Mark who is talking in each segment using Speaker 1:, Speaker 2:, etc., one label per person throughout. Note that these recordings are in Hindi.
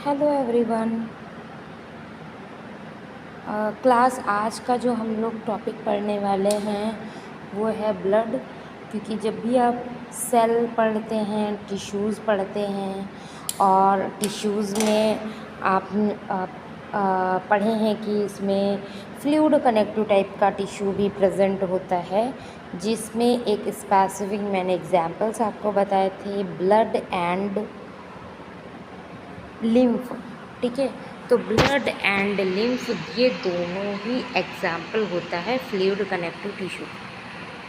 Speaker 1: Hello everyone. क्लास आज का जो हम लोग टॉपिक पढ़ने वाले हैं वो है ब्लड। क्योंकि जब भी आप सेल पढ़ते हैं, टिश्यूज़ पढ़ते हैं और टिश्यूज़ में आप पढ़े हैं कि इसमें फ्लूइड कनेक्टिव टाइप का टिश्यू भी प्रेजेंट होता है, जिसमें एक स्पेसिफिक मैंने एग्जांपल्स आपको बताए थे, ब्लड एंड लिम्फ। ठीक है, तो ब्लड एंड लिम्फ ये दोनों ही एग्जाम्पल होता है फ्लूइड कनेक्टिव टिश्यू।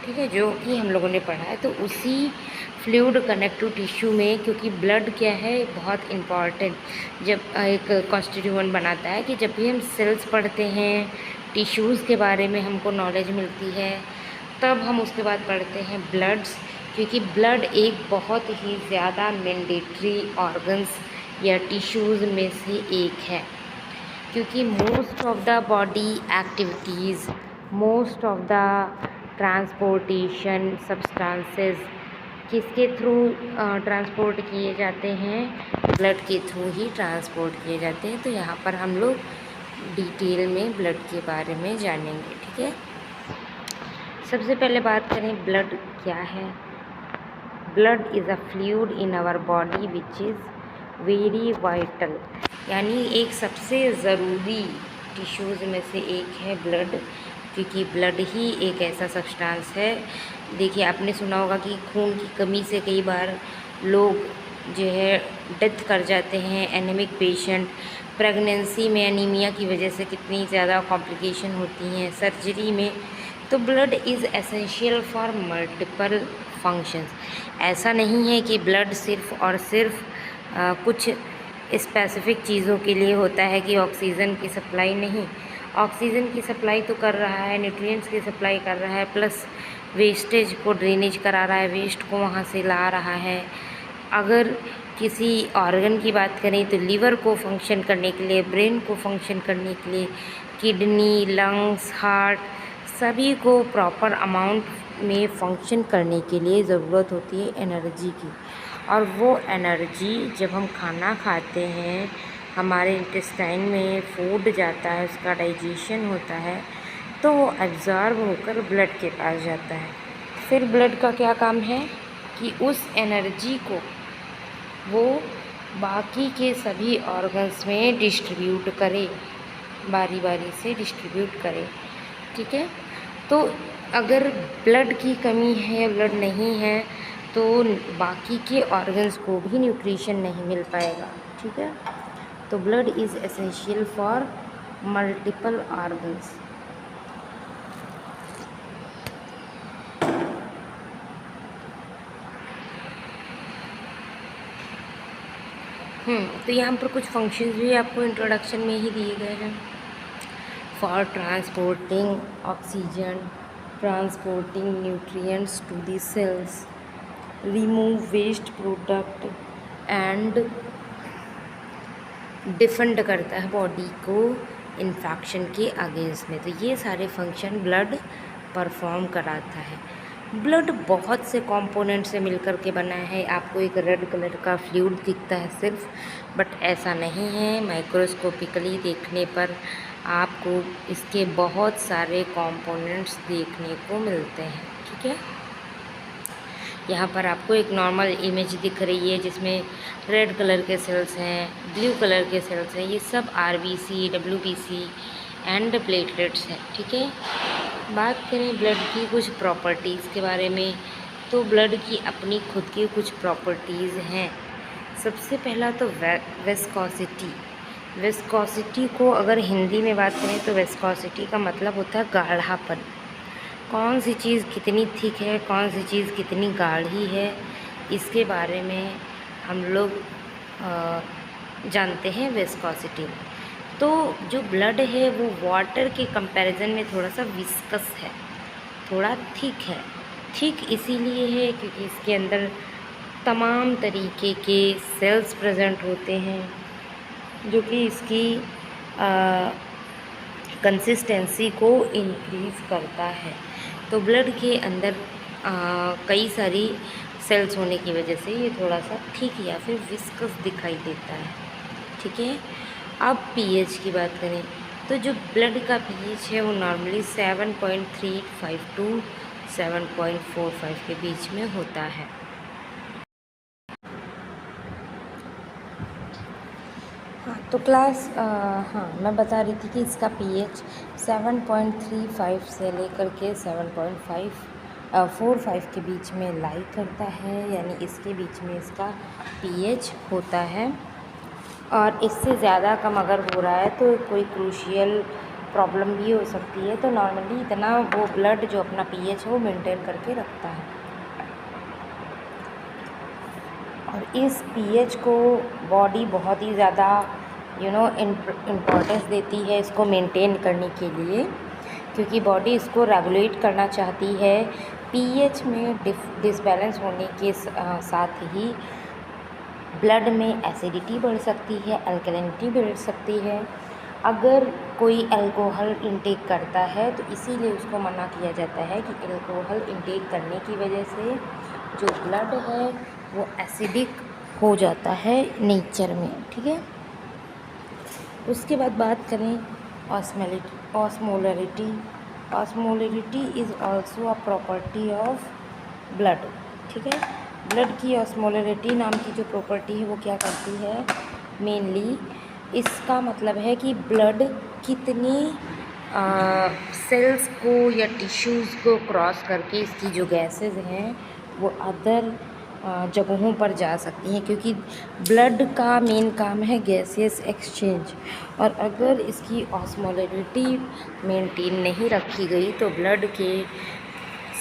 Speaker 1: ठीक है, जो कि हम लोगों ने पढ़ा है। तो उसी फ्लूइड कनेक्टिव टिश्यू में, क्योंकि ब्लड क्या है, बहुत इम्पॉर्टेंट जब एक कॉन्स्टिट्यूएंट बनाता है, कि जब भी हम सेल्स पढ़ते हैं, टिश्यूज़ के बारे में हमको नॉलेज मिलती है, तब हम उसके बाद पढ़ते हैं ब्लड्स। क्योंकि ब्लड एक बहुत ही ज़्यादा मैंडेटरी ऑर्गन्स या टिश्यूज़ में से एक है। क्योंकि most of the body activities, most of the transportation substances किसके थ्रू ट्रांसपोर्ट किए जाते हैं? ब्लड के थ्रू ही ट्रांसपोर्ट किए जाते हैं। तो यहाँ पर हम लोग डिटेल में ब्लड के बारे में जानेंगे। ठीक है, सबसे पहले बात करें ब्लड क्या है। Blood is a fluid in our body which is very vital, यानी एक सबसे ज़रूरी टिश्यूज़ में से एक है ब्लड। क्योंकि ब्लड ही एक ऐसा सब्सटेंस है, देखिए आपने सुना होगा कि खून की कमी से कई बार लोग जो है डेथ कर जाते हैं, एनीमिक पेशेंट। प्रेगनेंसी में एनीमिया की वजह से कितनी ज़्यादा कॉम्प्लिकेशन होती हैं, सर्जरी में। तो blood is essential for multiple functions. ऐसा नहीं है कि ब्लड सिर्फ़ और सिर्फ कुछ स्पेसिफिक चीज़ों के लिए होता है, कि ऑक्सीजन की सप्लाई नहीं। ऑक्सीजन की सप्लाई तो कर रहा है, न्यूट्रिएंट्स की सप्लाई कर रहा है, प्लस वेस्टेज को ड्रेनेज करा रहा है, वेस्ट को वहाँ से ला रहा है। अगर किसी ऑर्गन की बात करें तो लीवर को फंक्शन करने के लिए, ब्रेन को फंक्शन करने के लिए, किडनी, लंग्स, हार्ट, सभी को प्रॉपर अमाउंट में फंक्शन करने के लिए ज़रूरत होती है एनर्जी की। और वो एनर्जी जब हम खाना खाते हैं, हमारे इंटेस्टाइन में फूड जाता है, उसका डाइजेशन होता है, तो वो एब्ज़ॉर्ब होकर ब्लड के पास जाता है। फिर ब्लड का क्या काम है कि उस एनर्जी को वो बाकी के सभी ऑर्गन्स में डिस्ट्रीब्यूट करे, बारी बारी से डिस्ट्रीब्यूट करे। ठीक है, तो अगर ब्लड की कमी है, ब्लड नहीं है, तो बाकी के ऑर्गन्स को भी न्यूट्रिशन नहीं मिल पाएगा। ठीक है, तो blood is essential for multiple organs. तो यहाँ पर कुछ फंक्शंस भी आपको इंट्रोडक्शन में ही दिए गए हैं। For transporting oxygen, transporting nutrients to the cells, remove waste product and defend करता है बॉडी को इन्फेक्शन के अगेंस्ट में। तो ये सारे फंक्शन ब्लड परफॉर्म कराता है। ब्लड बहुत से कंपोनेंट से मिलकर के बना है। आपको एक रेड कलर का फ्लूइड दिखता है सिर्फ, बट ऐसा नहीं है। माइक्रोस्कोपिकली देखने पर आपको इसके बहुत सारे कंपोनेंट्स देखने को मिलते हैं। ठीक है, यहाँ पर आपको एक नॉर्मल इमेज दिख रही है जिसमें रेड कलर के सेल्स हैं, ब्लू कलर के सेल्स हैं। ये सब आरबीसी, डब्ल्यूबीसी एंड प्लेटलेट्स हैं। ठीक है, बात करें ब्लड की कुछ प्रॉपर्टीज़ के बारे में, तो ब्लड की अपनी खुद की कुछ प्रॉपर्टीज़ हैं। सबसे पहला तो विस्कोसिटी। विस्कोसिटी को अगर हिंदी में बात करें तो विस्कोसिटी का मतलब होता है गाढ़ापन। कौन सी चीज़ कितनी थिक है, कौन सी चीज़ कितनी गाढ़ी है, इसके बारे में हम लोग जानते हैं विस्कोसिटी। तो जो ब्लड है वो वाटर के कंपैरिजन में थोड़ा सा विस्कस है, थोड़ा थिक है। थिक इसीलिए है क्योंकि इसके अंदर तमाम तरीके के सेल्स प्रेजेंट होते हैं, जो कि इसकी कंसिस्टेंसी को इंक्रीज़ करता है। तो ब्लड के अंदर कई सारी सेल्स होने की वजह से ये थोड़ा सा थिक या फिर विस्कस दिखाई देता है। ठीक है। अब पीएच की बात करें तो जो ब्लड का पीएच है वो नॉर्मली 7.352 टू 7.45 के बीच में होता है। हाँ तो हाँ मैं बता रही थी कि इसका पीएच 7.35 से लेकर के 7.45 के बीच में लाई करता है, यानी इसके बीच में इसका पीएच होता है। और इससे ज़्यादा कम अगर हो रहा है तो कोई क्रूशियल प्रॉब्लम भी हो सकती है। तो नॉर्मली इतना वो ब्लड जो अपना पीएच है वो मेंटेन करके रखता है। और इस पीएच को बॉडी बहुत ही ज़्यादा इम्पोर्टेंस देती है इसको मेंटेन करने के लिए, क्योंकि बॉडी इसको रेगुलेट करना चाहती है। पीएच में डिसबैलेंस होने के साथ ही ब्लड में एसिडिटी बढ़ सकती है, अल्कलिनिटी बढ़ सकती है। अगर कोई अल्कोहल इंटेक करता है तो इसीलिए उसको मना किया जाता है कि अल्कोहल इंटेक करने की वजह से जो ब्लड है वो एसिडिक हो जाता है नेचर में, ठीक है। उसके बाद बात करें osmolarity. Osmolarity is also a property of blood, ठीक है। ब्लड की ऑस्मोलरिटी नाम की जो प्रॉपर्टी है वो क्या करती है, मेनली इसका मतलब है कि ब्लड कितनी सेल्स को या टिश्यूज़ को क्रॉस करके इसकी जो गैसेस हैं वो अदर जगहों पर जा सकती हैं, क्योंकि ब्लड का मेन काम है गैसियस एक्सचेंज। और अगर इसकी ऑस्मोलरिटी मेंटेन नहीं रखी गई तो ब्लड के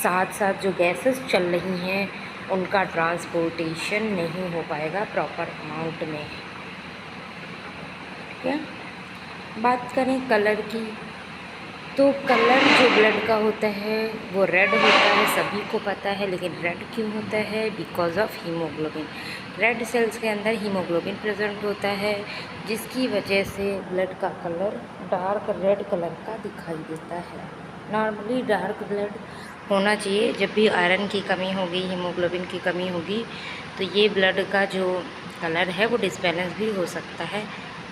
Speaker 1: साथ साथ जो गैसेस चल रही हैं उनका ट्रांसपोर्टेशन नहीं हो पाएगा प्रॉपर अमाउंट में, ठीक है। बात करें कलर की तो कलर जो ब्लड का होता है वो रेड होता है, सभी को पता है। लेकिन रेड क्यों होता है, because of haemoglobin. Red cells के अंदर हीमोग्लोबिन प्रेजेंट होता है, जिसकी वजह से ब्लड का कलर डार्क रेड कलर का दिखाई देता है। नॉर्मली डार्क ब्लड होना चाहिए। जब भी आयरन की कमी होगी, हीमोग्लोबिन की कमी होगी तो ये ब्लड का जो कलर है वो डिसबैलेंस भी हो सकता है,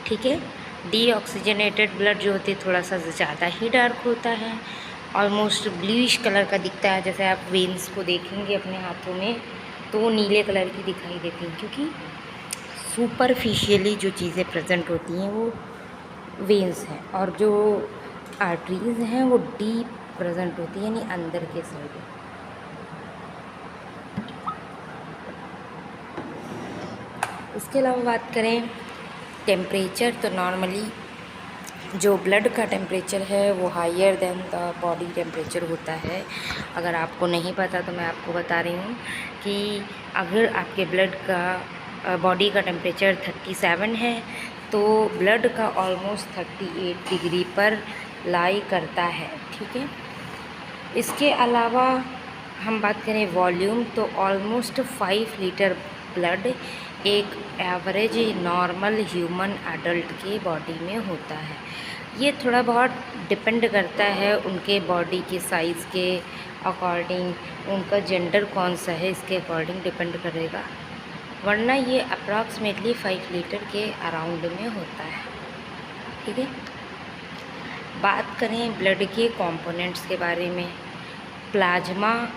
Speaker 1: ठीक है। डीऑक्सीजनेटेड ब्लड जो होती है थोड़ा सा ज़्यादा ही डार्क होता है, ऑलमोस्ट ब्लूइश कलर का दिखता है। जैसे आप वेन्स को देखेंगे अपने हाथों में तो वो नीले कलर की दिखाई देती हैं, क्योंकि सुपरफिशियली जो चीज़ें प्रेजेंट होती हैं वो वेन्स हैं, और जो आर्टरीज़ हैं वो डीप प्रेजेंट होती है, यानी अंदर के साइड। इसके अलावा बात करें टेम्परेचर, तो नॉर्मली जो ब्लड का टेम्परेचर है वो higher than the body temperature होता है। अगर आपको नहीं पता तो मैं आपको बता रही हूँ कि अगर आपके ब्लड का बॉडी का टेम्परेचर 37 है तो ब्लड का ऑलमोस्ट 38 डिग्री पर लाई करता है, ठीक है। इसके अलावा हम बात करें वॉल्यूम तो ऑलमोस्ट 5 लीटर ब्लड एक एवरेज नॉर्मल ह्यूमन एडल्ट के बॉडी में होता है। ये थोड़ा बहुत डिपेंड करता है उनके बॉडी के साइज़ के अकॉर्डिंग, उनका जेंडर कौन सा है इसके अकॉर्डिंग डिपेंड करेगा, वरना ये अप्रॉक्सीमेटली 5 लीटर के अराउंड में होता है, ठीक है। बात करें ब्लड के कंपोनेंट्स के बारे में, प्लाज्मा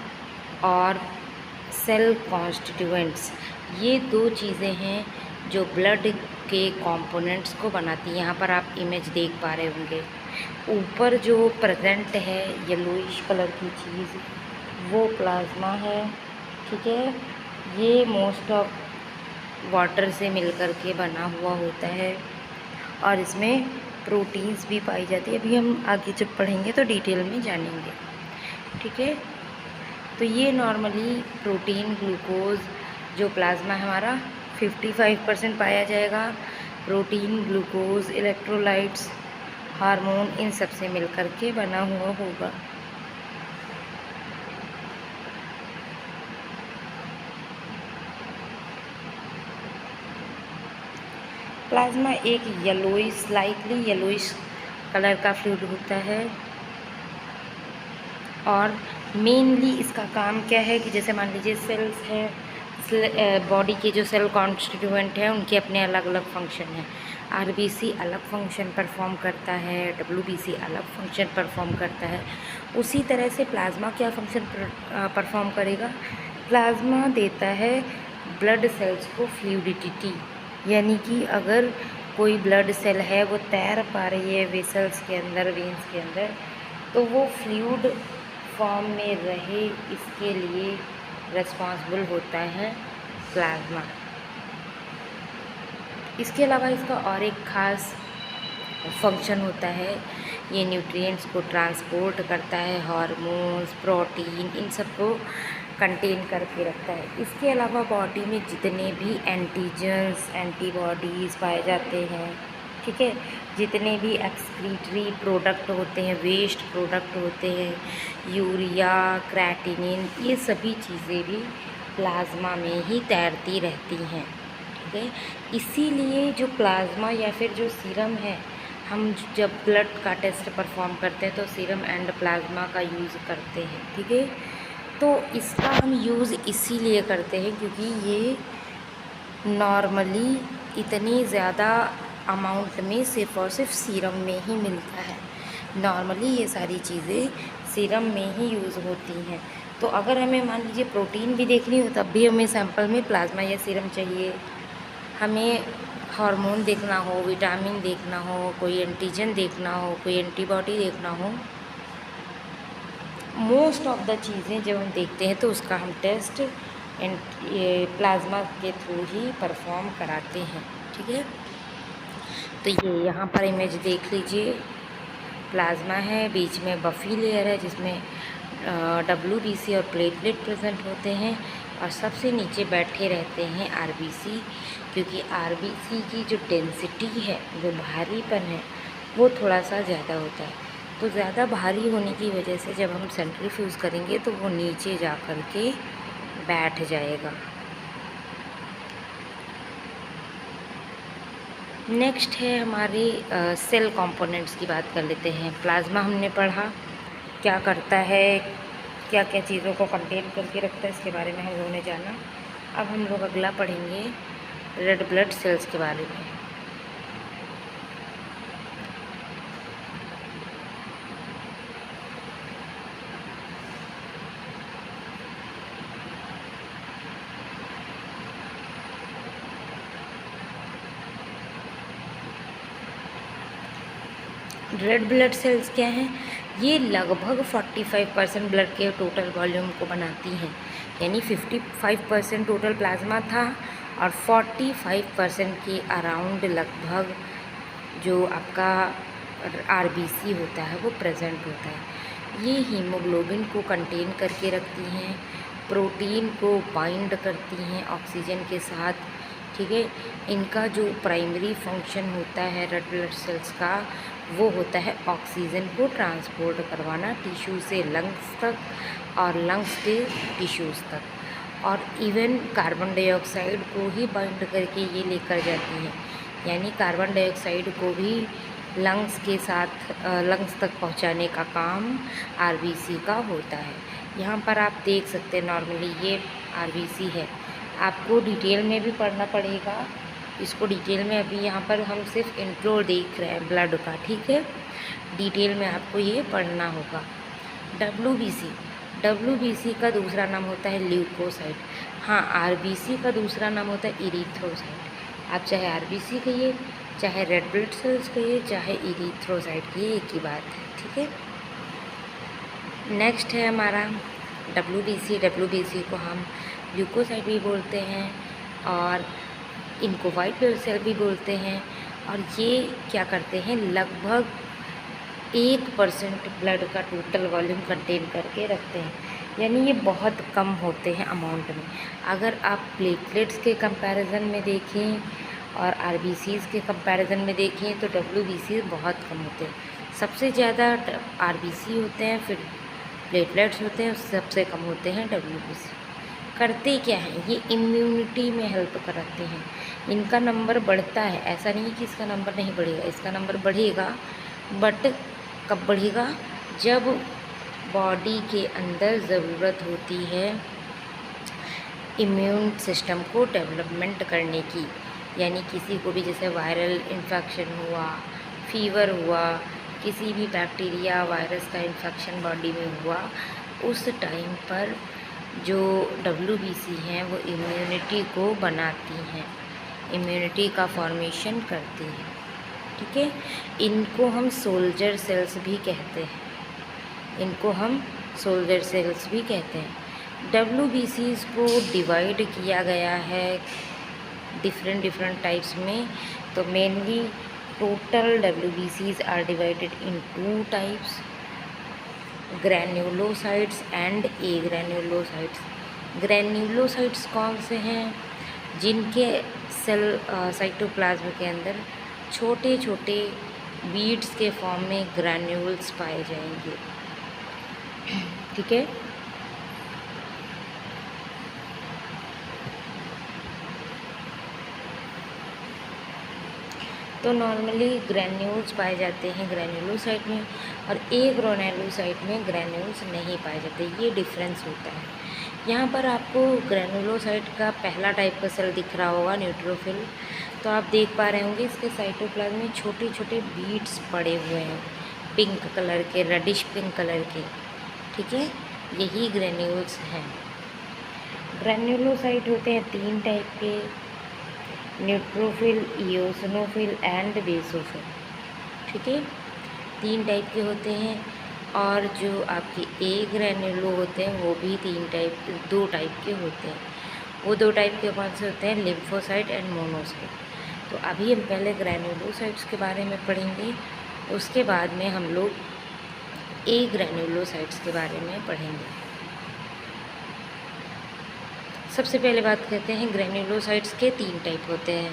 Speaker 1: और सेल कॉन्स्टिट्यूएंट्स, ये दो चीज़ें हैं जो ब्लड के कंपोनेंट्स को बनाती हैं। यहाँ पर आप इमेज देख पा रहे होंगे, ऊपर जो प्रेजेंट है येलोइश कलर की चीज़ वो प्लाज्मा है, ठीक है। ये मोस्ट ऑफ वाटर से मिलकर के बना हुआ होता है और इसमें प्रोटीन्स भी पाई जाती है। अभी हम आगे जब पढ़ेंगे तो डिटेल में जानेंगे, ठीक है। तो ये नॉर्मली प्रोटीन, ग्लूकोज, जो प्लाज्मा हमारा 55% पाया जाएगा। प्रोटीन, ग्लूकोज, इलेक्ट्रोलाइट्स, हार्मोन, इन सब से मिलकर के बना हुआ होगा। प्लाज्मा एक येलोइश, स्लाइटली येलोइश कलर का फ्लूइड होता है और मेनली इसका काम क्या है कि जैसे मान लीजिए सेल्स हैं, बॉडी के जो सेल कॉन्स्टिट्यूएंट हैं उनके अपने अलग अलग फंक्शन हैं। आरबीसी अलग फंक्शन परफॉर्म करता है, डब्ल्यूबीसी अलग फंक्शन परफॉर्म करता है। उसी तरह से प्लाज्मा क्या फंक्शन परफॉर्म करेगा? प्लाज्मा देता है ब्लड सेल्स को फ्लूइडिटी, यानी कि अगर कोई ब्लड सेल है वो तैर पा रही है वेसल्स के अंदर, वेन्स के अंदर, तो वो फ्लूइड फॉर्म में रहे, इसके लिए रिस्पॉन्सिबल होता है प्लाज्मा। इसके अलावा इसका और एक ख़ास फंक्शन होता है, ये न्यूट्रिएंट्स को ट्रांसपोर्ट करता है, हार्मोन्स, प्रोटीन, इन सब को कंटेन करके रखता है। इसके अलावा बॉडी में जितने भी एंटीजन्स, एंटीबॉडीज़ पाए जाते हैं, ठीक है, जितने भी एक्सक्रीटरी प्रोडक्ट होते हैं, वेस्ट प्रोडक्ट होते हैं, यूरिया, क्रेटिनिन, ये सभी चीज़ें भी प्लाज्मा में ही तैरती रहती हैं, ठीक है। इसीलिए जो प्लाज्मा या फिर जो सीरम है, हम जब ब्लड का टेस्ट परफॉर्म करते हैं तो सीरम एंड प्लाज्मा का यूज़ करते हैं, ठीक है। तो इसका हम यूज़ इसीलिए करते हैं क्योंकि ये नॉर्मली इतनी ज़्यादा अमाउंट में सिर्फ़ और सिर्फ सीरम में ही मिलता है। नॉर्मली ये सारी चीज़ें सीरम में ही यूज़ होती हैं। तो अगर हमें मान लीजिए प्रोटीन भी देखनी हो तब भी हमें सैंपल में प्लाज्मा या सीरम चाहिए। हमें हार्मोन देखना हो, विटामिन देखना हो, कोई एंटीजन देखना हो, कोई एंटीबॉडी देखना हो, मोस्ट ऑफ द चीज़ें जब हम देखते हैं तो उसका हम टेस्ट ये प्लाज्मा के थ्रू ही परफॉर्म कराते हैं, ठीक है। तो ये यहाँ पर इमेज देख लीजिए, प्लाज्मा है, बीच में बफी लेयर है जिसमें डब्ल्यूबीसी और प्लेटलेट प्रेजेंट होते हैं, और सबसे नीचे बैठे रहते हैं आरबीसी, क्योंकि आरबीसी की जो डेंसिटी है, जो भारीपन है, वो थोड़ा सा ज़्यादा होता है। तो ज़्यादा भारी होने की वजह से जब हम सेंट्रीफ्यूज करेंगे तो वो नीचे जा कर के बैठ जाएगा। नेक्स्ट है हमारे सेल कंपोनेंट्स की बात कर लेते हैं। प्लाज्मा हमने पढ़ा क्या करता है, क्या क्या चीज़ों को कंटेन करके रखता है, इसके बारे में हम लोगों ने जाना। अब हम लोग अगला पढ़ेंगे रेड ब्लड सेल्स के बारे में। रेड ब्लड सेल्स क्या हैं? ये लगभग 45% ब्लड के टोटल वॉल्यूम को बनाती हैं, यानी 55% टोटल प्लाज्मा था और 45% के अराउंड लगभग जो आपका आरबीसी होता है वो प्रेजेंट होता है। ये हीमोग्लोबिन को कंटेन करके रखती हैं, प्रोटीन को बाइंड करती हैं ऑक्सीजन के साथ, ठीक है। इनका जो प्राइमरी फंक्शन होता है रेड ब्लड सेल्स का, वो होता है ऑक्सीजन को ट्रांसपोर्ट करवाना टिश्यू से लंग्स तक और लंग्स से टिश्यूज़ तक, और इवन कार्बन डाइऑक्साइड को ही बाइंड करके ये लेकर जाती हैं, यानी कार्बन डाइऑक्साइड को भी लंग्स के साथ लंग्स तक पहुंचाने का काम आरबीसी का होता है। यहाँ पर आप देख सकते हैं नॉर्मली ये आरबीसी है, आपको डिटेल में भी पढ़ना पड़ेगा इसको। डिटेल में अभी यहाँ पर हम सिर्फ इंट्रो देख रहे हैं ब्लड का, ठीक है। डिटेल में आपको ये पढ़ना होगा। डब्ल्यूबीसी का दूसरा नाम होता है ल्यूकोसाइट। हाँ, आरबीसी का दूसरा नाम होता है इरिथ्रोसाइट। आप चाहे आरबीसी कहिए, चाहे रेड ब्लड सेल्स कहिए, चाहे इरिथ्रोसाइट कहिए, एक ही बात है, ठीक है। नेक्स्ट है हमारा डब्ल्यूबीसी को हम ल्यूकोसाइट भी बोलते हैं और इनको वाइट ब्लड सेल भी बोलते हैं। और ये क्या करते हैं, लगभग 1% ब्लड का टोटल वॉल्यूम कंटेन करके रखते हैं, यानी ये बहुत कम होते हैं अमाउंट में। अगर आप प्लेटलेट्स के कंपैरिजन में देखें और आरबीसीज़ के कंपैरिजन में देखें तो डब्ल्यूबीसी बहुत कम होते हैं। सबसे ज़्यादा आरबीसी होते हैं, फिर प्लेटलेट्स होते हैं, सबसे कम होते हैं डब्ल्यूबीसी। करते क्या हैं ये, इम्यूनिटी में हेल्प कराते हैं। इनका नंबर बढ़ता है, ऐसा नहीं कि इसका नंबर नहीं बढ़ेगा, इसका नंबर बढ़ेगा, बट कब बढ़ेगा, जब बॉडी के अंदर ज़रूरत होती है इम्यून सिस्टम को डेवलपमेंट करने की, यानी किसी को भी जैसे वायरल इन्फेक्शन हुआ, फीवर हुआ, किसी भी बैक्टीरिया वायरस का इन्फेक्शन बॉडी में हुआ, उस टाइम पर जो WBC हैं वो इम्यूनिटी को बनाती हैं, इम्यूनिटी का फॉर्मेशन करती हैं। ठीक है, इनको हम सोल्जर सेल्स भी कहते हैं, इनको हम सोल्जर सेल्स भी कहते हैं। WBCs को डिवाइड किया गया है डिफरेंट टाइप्स में। तो mainly total WBCs are divided in 2 types, granulocytes and agranulocytes. Granulocytes कौन से हैं? जिनके सेल साइटोप्लाज्म के अंदर छोटे छोटे बीड्स के फॉर्म में ग्रैन्यूल्स पाए जाएंगे। ठीक है, तो नॉर्मली ग्रैन्यूल्स पाए जाते हैं ग्रैन्युलोसाइट में, और एग्रैन्युलोसाइट में ग्रैन्यूल्स नहीं पाए जाते। ये डिफरेंस होता है। यहाँ पर आपको ग्रैन्युलोसाइट का पहला टाइप का सेल दिख रहा होगा, न्यूट्रोफिल। तो आप देख पा रहे होंगे इसके साइटोप्लाज्म में छोटे छोटे बीड्स पड़े हुए हैं, पिंक कलर के, रेडिश पिंक कलर के। ठीक है, यही ग्रैन्यूल्स हैं। ग्रैन्युलोसाइट होते हैं 3 टाइप के, न्यूट्रोफिल, इओसिनोफिल एंड बेसोफिल। ठीक है, 3 टाइप के होते हैं। और जो आपके एग्रैन्युलो होते हैं वो भी 2 टाइप के होते हैं। वो 2 टाइप के कौन से होते हैं? Lymphocyte and monocyte. तो अभी हम पहले ग्रैन्युलोसाइट्स के बारे में पढ़ेंगे, उसके बाद में हम लोग एग्रैन्युलोसाइट्स के बारे में पढ़ेंगे। सबसे पहले बात करते हैं ग्रैन्युलोसाइट्स के 3 टाइप होते हैं।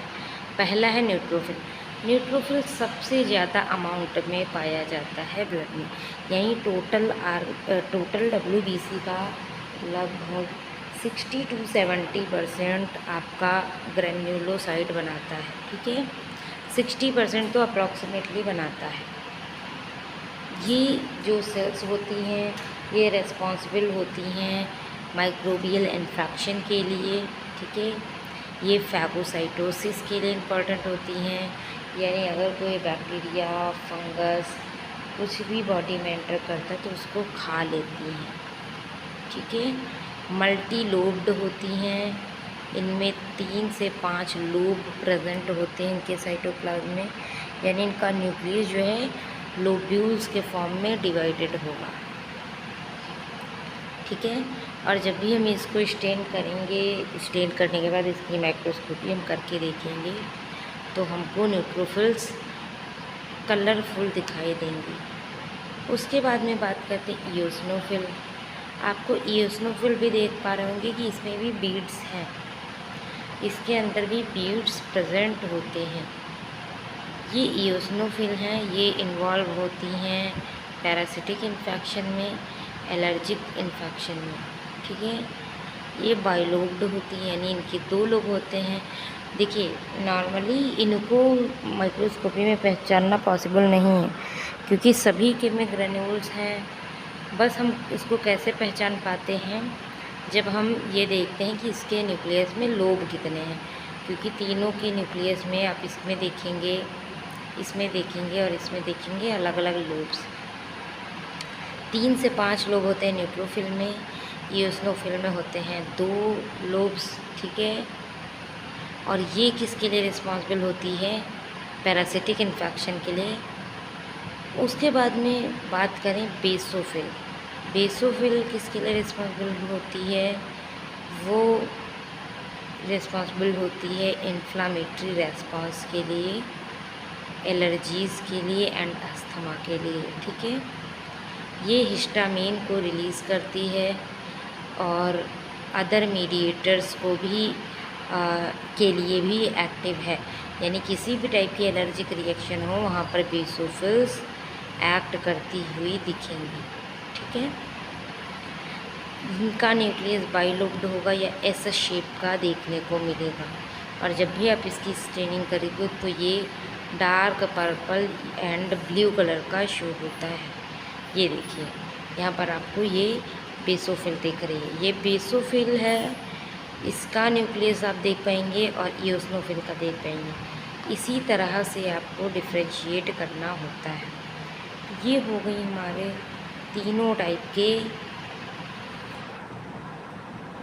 Speaker 1: पहला है न्यूट्रोफिल। न्यूट्रोफिल सबसे ज़्यादा अमाउंट में पाया जाता है ब्लड में, यानी टोटल WBC का लगभग 60 to 70% आपका ग्रैन्युलोसाइट बनाता है। ठीक है, 60% तो अप्रॉक्सीमेटली बनाता है। ये जो सेल्स होती हैं ये रेस्पॉन्सिबल होती हैं माइक्रोबियल इन्फेक्शन के लिए। ठीक है, ये फैगोसाइटोसिस के लिए इम्पॉर्टेंट होती हैं, यानी अगर कोई बैक्टीरिया, फंगस कुछ भी बॉडी में एंटर करता है तो उसको खा लेती हैं। ठीक है, मल्टी लोब्ड होती हैं, इनमें 3 से 5 लोब प्रेजेंट होते हैं इनके साइटोप्लाज्म में, यानी इनका न्यूक्लियस जो है लोब्यूल्स के फॉर्म में डिवाइडेड होगा। ठीक है, और जब भी हम इसको स्टेन करेंगे, स्टेन करने के बाद इसकी माइक्रोस्कोपी हम करके देखेंगे तो हमको न्यूट्रोफिल्स कलरफुल दिखाई देंगी। उसके बाद में बात करते हैं इओसिनोफिल। आपको इओसिनोफिल भी देख पा रहे होंगे कि इसमें भी बीड्स हैं, इसके अंदर भी बीड्स प्रेजेंट होते हैं। ये इओसिनोफिल हैं, ये इन्वॉल्व होती हैं पैरासिटिक इन्फेक्शन में, एलर्जिक इन्फेक्शन में। ठीक है, ये बाइलोब्ड होती है, यानी इनके 2 लोब होते हैं। देखिए, नॉर्मली इनको माइक्रोस्कोपी में पहचानना पॉसिबल नहीं है क्योंकि सभी के में ग्रैन्यूल्स हैं। बस हम इसको कैसे पहचान पाते हैं, जब हम ये देखते हैं कि इसके न्यूक्लियस में लोब कितने हैं, क्योंकि तीनों के न्यूक्लियस में आप इसमें देखेंगे और इसमें देखेंगे अलग अलग लोब्स। 3 से 5 लोब होते हैं न्यूट्रोफिल में, इओसिनोफिल में होते हैं 2 लोब्स। ठीक है, और ये किसके लिए रिस्पॉन्सिबल होती है? पैरासिटिक इन्फेक्शन के लिए। उसके बाद में बात करें बेसोफिल। बेसोफिल किसके लिए रिस्पॉन्सिबल होती है? वो रिस्पॉन्सिबल होती है इन्फ्लामेटरी रेस्पॉन्स के लिए, एलर्जीज़ के लिए एंड अस्थमा के लिए। ठीक है, ये हिस्टामिन को रिलीज़ करती है और अदर मीडिएटर्स को भी के लिए भी एक्टिव है, यानी किसी भी टाइप की एलर्जिक रिएक्शन हो वहाँ पर बेसोफिल्स एक्ट करती हुई दिखेंगी। ठीक है, इनका न्यूक्लियस बाइलोब्ड होगा या एस शेप का देखने को मिलेगा, और जब भी आप इसकी स्टेनिंग करेंगे तो ये dark purple and blue colour का शो होता है। ये देखिए, यहाँ पर आपको ये बेसोफिल दिख रही है, ये बेसोफिल है इसका न्यूक्लियस आप देख पाएंगे और इओसिनोफिल का देख पाएंगे। इसी तरह से आपको डिफ्रेंशिएट करना होता है। ये हो गई हमारे तीनों टाइप के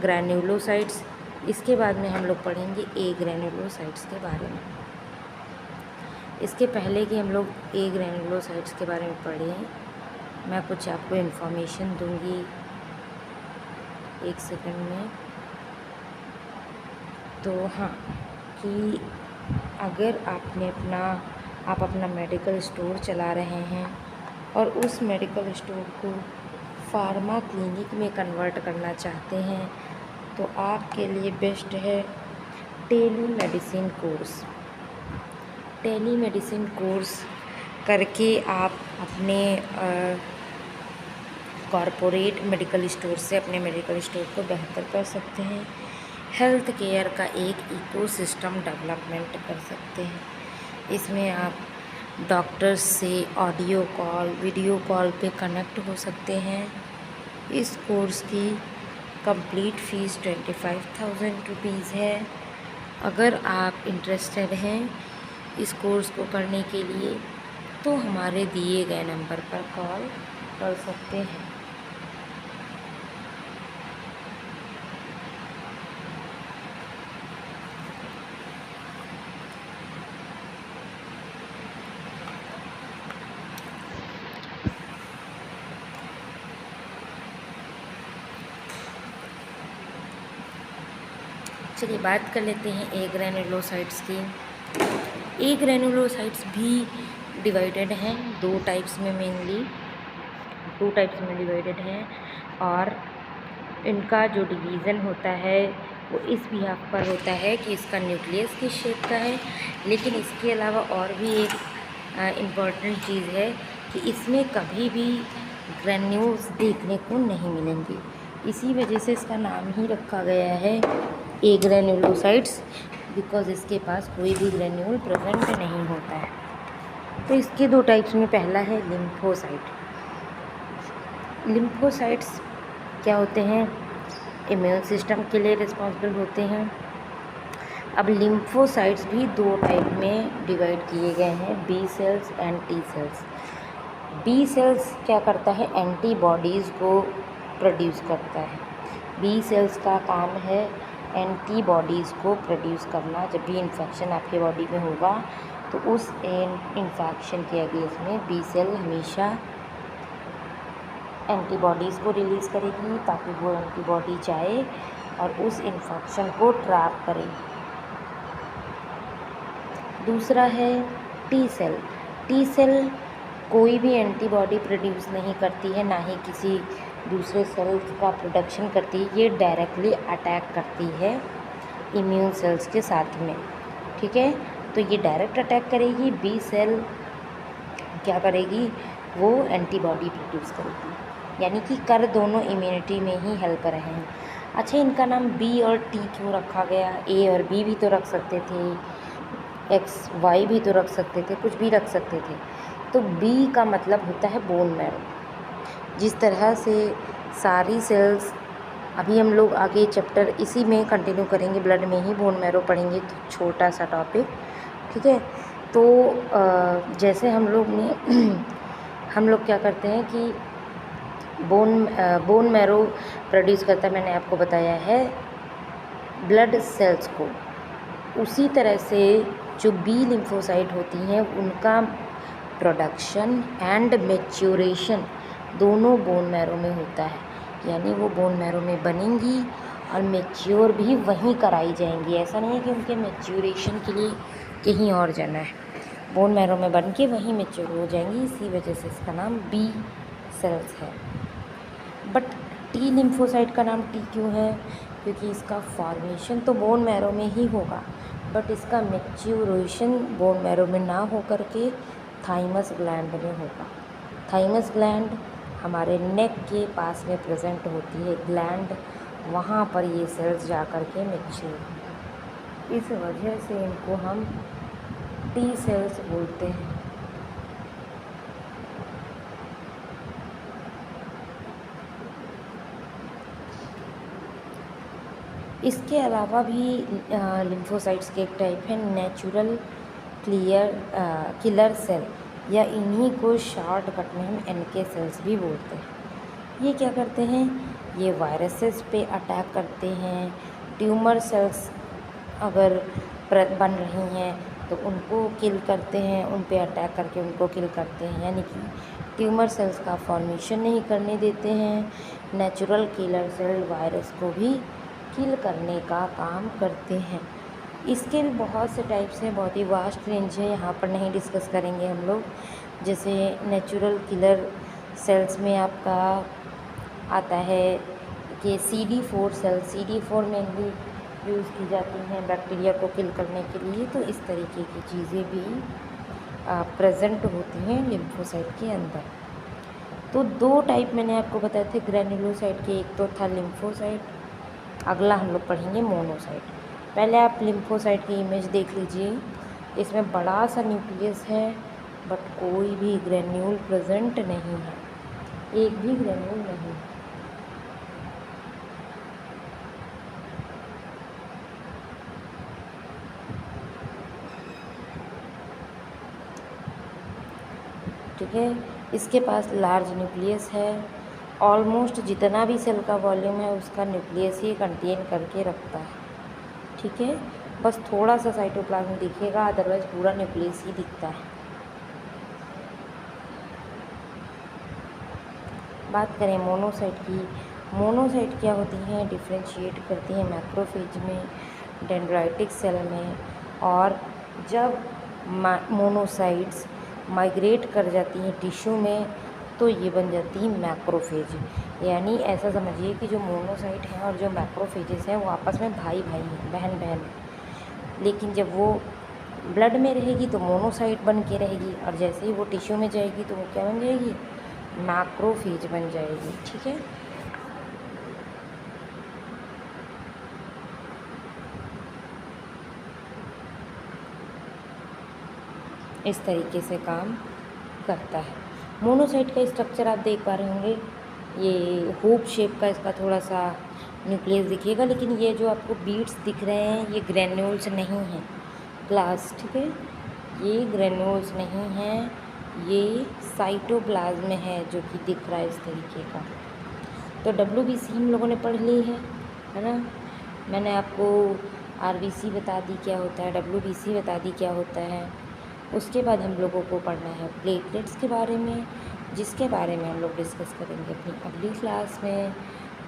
Speaker 1: ग्रैन्युलोसाइट्स। इसके बाद में हम लोग पढ़ेंगे ए ग्रैन्युलोसाइट्स के बारे में। इसके पहले कि हम लोग ए ग्रैन्युलोसाइट्स के बारे में पढ़ें, मैं कुछ आपको इन्फॉर्मेशन दूंगी, एक सेकंड में। तो हाँ, कि अगर आप अपना मेडिकल स्टोर चला रहे हैं और उस मेडिकल स्टोर को फार्मा क्लिनिक में कन्वर्ट करना चाहते हैं, तो आपके लिए बेस्ट है टेलीमेडिसिन कोर्स। टेलीमेडिसिन कोर्स करके आप अपने कॉरपोरेट मेडिकल स्टोर से अपने मेडिकल स्टोर को बेहतर कर सकते हैं। हेल्थ केयर का एक इकोसिस्टम डेवलपमेंट कर सकते हैं। इसमें आप डॉक्टर्स से ऑडियो कॉल, वीडियो कॉल पे कनेक्ट हो सकते हैं। इस कोर्स की कंप्लीट फ़ीस 25,000 रुपीज़ है। अगर आप इंटरेस्टेड हैं इस कोर्स को करने के लिए, तो हमारे दिए गए नंबर पर कॉल कर सकते हैं। चलिए बात कर लेते हैं ए ग्रैन्युलोसाइट्स की। ए ग्रैन्युलोसाइट्स भी डिवाइडेड हैं दो टाइप्स में, मेनली टू टाइप्स में डिवाइडेड हैं। और इनका जो डिवीज़न होता है वो इस बिहाफ पर होता है कि इसका न्यूक्लियस किस शेप का है। लेकिन इसके अलावा और भी एक इम्पॉर्टेंट चीज़ है कि इसमें कभी भी ग्रैन्यूल्स देखने को नहीं मिलेंगे। इसी वजह से इसका नाम ही रखा गया है ए ग्रैन्युलोसाइट्स, बिकॉज इसके पास कोई भी ग्रैन्यूल प्रेजेंट नहीं होता है। तो इसके दो टाइप्स में, पहला है लिम्फोसाइट। लिम्फोसाइट्स क्या होते हैं? इम्यून सिस्टम के लिए रिस्पॉन्सिबल होते हैं। अब लिम्फोसाइट्स भी दो टाइप में डिवाइड किए गए हैं, B cells and T cells. B cells क्या करता है? एंटीबॉडीज़ को प्रोड्यूस करता है। बी सेल्स का काम है एंटीबॉडीज़ को प्रोड्यूस करना। जब भी इन्फेक्शन आपके बॉडी में होगा तो उस इन्फेक्शन के अगेंस्ट में बी सेल हमेशा एंटीबॉडीज़ को रिलीज़ करेगी, ताकि वो एंटीबॉडी जाए और उस इन्फेक्शन को ट्रैप करे। दूसरा है टी सेल। टी सेल कोई भी एंटीबॉडी प्रोड्यूस नहीं करती है, ना ही किसी दूसरे सेल्स का प्रोडक्शन करती है। ये डायरेक्टली अटैक करती है इम्यून सेल्स के साथ में, ठीक है। तो ये डायरेक्ट अटैक करेगी। बी सेल क्या करेगी? वो एंटीबॉडी प्रोड्यूस करेगी, यानी कि कर दोनों इम्यूनिटी में ही हेल्प रहे हैं। अच्छा, इनका नाम बी और टी क्यों रखा गया? ए और बी भी तो रख सकते थे, एक्स वाई भी तो रख सकते थे, कुछ भी रख सकते थे। तो बी का मतलब होता है बोन मैरो। जिस तरह से सारी सेल्स, अभी हम लोग आगे चैप्टर इसी में कंटिन्यू करेंगे, ब्लड में ही बोन मैरो पढ़ेंगे, तो छोटा सा टॉपिक, ठीक है। तो जैसे हम लोग क्या करते हैं कि बोन मैरो प्रोड्यूस करता है, मैंने आपको बताया है, ब्लड सेल्स को। उसी तरह से जो बी लिम्फोसाइट होती हैं उनका प्रोडक्शन एंड मैच्योरेशन दोनों बोन मैरो में होता है। यानी वो बोन मैरो में बनेंगी और मैच्योर भी वहीं कराई जाएंगी। ऐसा नहीं है कि उनके मैच्योरेशन के लिए कहीं और जाना है, बोन मैरो में बन के वहीं मैच्योर हो जाएंगी। इसी वजह से इसका नाम बी सेल्स है। बट टी लिम्फोसाइट का नाम टी क्यों है? क्योंकि इसका फॉर्मेशन तो बोन मैरो में ही होगा, बट इसका मैच्योरेशन बोन मैरो में ना हो करके थाइमस ग्लैंड में होगा। थाइमस ग्लैंड हमारे नेक के पास में प्रेजेंट होती है ग्लैंड, वहाँ पर ये सेल्स जा कर के मैच्योर। इस वजह से इनको हम टी सेल्स बोलते हैं। इसके अलावा भी लिम्फोसाइट्स के एक टाइप है नेचुरल किलर सेल, या इन्हीं को शॉर्टकट में हम NK सेल्स भी बोलते हैं। ये क्या करते हैं, ये वायरसेस पे अटैक करते हैं। ट्यूमर सेल्स अगर बन रही हैं तो उनको किल करते हैं, उन पे अटैक करके उनको किल करते हैं, यानी कि ट्यूमर सेल्स का फॉर्मेशन नहीं करने देते हैं। नेचुरल किलर सेल वायरस को भी किल करने का काम करते हैं। इसके भी बहुत से टाइप्स हैं, बहुत ही वास्ट रेंज है, यहाँ पर नहीं डिस्कस करेंगे हम लोग। जैसे नेचुरल किलर सेल्स में आपका आता है कि CD4 cell, CD4 mainly use की जाती हैं बैक्टीरिया को किल करने के लिए। तो इस तरीके की चीज़ें भी प्रेजेंट होती हैं लिम्फोसाइट के अंदर। तो 2 टाइप मैंने आपको बताए थे ग्रैन्युलोसाइट के, एक तो था लिम्फोसाइट, अगला हम लोग पढ़ेंगे मोनोसाइट। पहले आप लिम्फोसाइट की इमेज देख लीजिए। इसमें बड़ा सा न्यूक्लियस है बट कोई भी ग्रैन्यूल प्रेजेंट नहीं है, एक भी ग्रैन्यूल नहीं है। ठीक है, इसके पास लार्ज न्यूक्लियस है, ऑलमोस्ट जितना भी सेल का वॉल्यूम है उसका न्यूक्लियस ही कंटेन करके रखता है। ठीक है, बस थोड़ा सा साइटोप्लाज्म दिखेगा, अदरवाइज पूरा न्यूक्लियस ही दिखता है। बात करें मोनोसाइट की, मोनोसाइट क्या होती हैं, डिफ्रेंशिएट करती हैं मैक्रोफेज में, डेंड्राइटिक सेल में, और जब मोनोसाइट्स माइग्रेट कर जाती हैं टिश्यू में तो ये बन जाती है मैक्रोफेज। यानी ऐसा समझिए कि जो मोनोसाइट हैं और जो मैक्रोफेजेस हैं वो आपस में भाई भाई हैं, बहन बहन। लेकिन जब वो ब्लड में रहेगी तो मोनोसाइट बन के रहेगी, और जैसे ही वो टिश्यू में जाएगी तो वो क्या बन जाएगी, मैक्रोफेज बन जाएगी। ठीक है, इस तरीके से काम करता है। मोनोसाइट का स्ट्रक्चर आप देख पा रहे होंगे, ये होप शेप का इसका थोड़ा सा न्यूक्लियस दिखेगा, लेकिन ये जो आपको बीड्स दिख रहे हैं ये ग्रैन्यूल्स नहीं हैं क्लास। ठीक है, ये ग्रैन्यूल्स नहीं हैं, ये साइटोप्लाज्म है जो कि दिख रहा है इस तरीके का। तो WBC हम लोगों ने पढ़ ली है ना। मैंने आपको RBC बता दी क्या होता है, WBC बता दी क्या होता है। उसके बाद हम लोगों को पढ़ना है प्लेटलेट्स के बारे में, जिसके बारे में हम लोग डिस्कस करेंगे अपनी अगली क्लास में।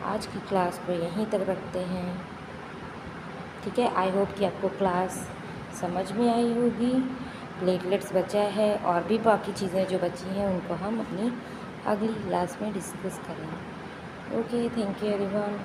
Speaker 1: आज की क्लास को यहीं तक रखते हैं। ठीक है, आई होप कि आपको क्लास समझ में आई होगी। प्लेटलेट्स बचा है और भी बाकी चीज़ें जो बची हैं उनको हम अपनी अगली क्लास में डिस्कस करेंगे। Okay, thank you everyone.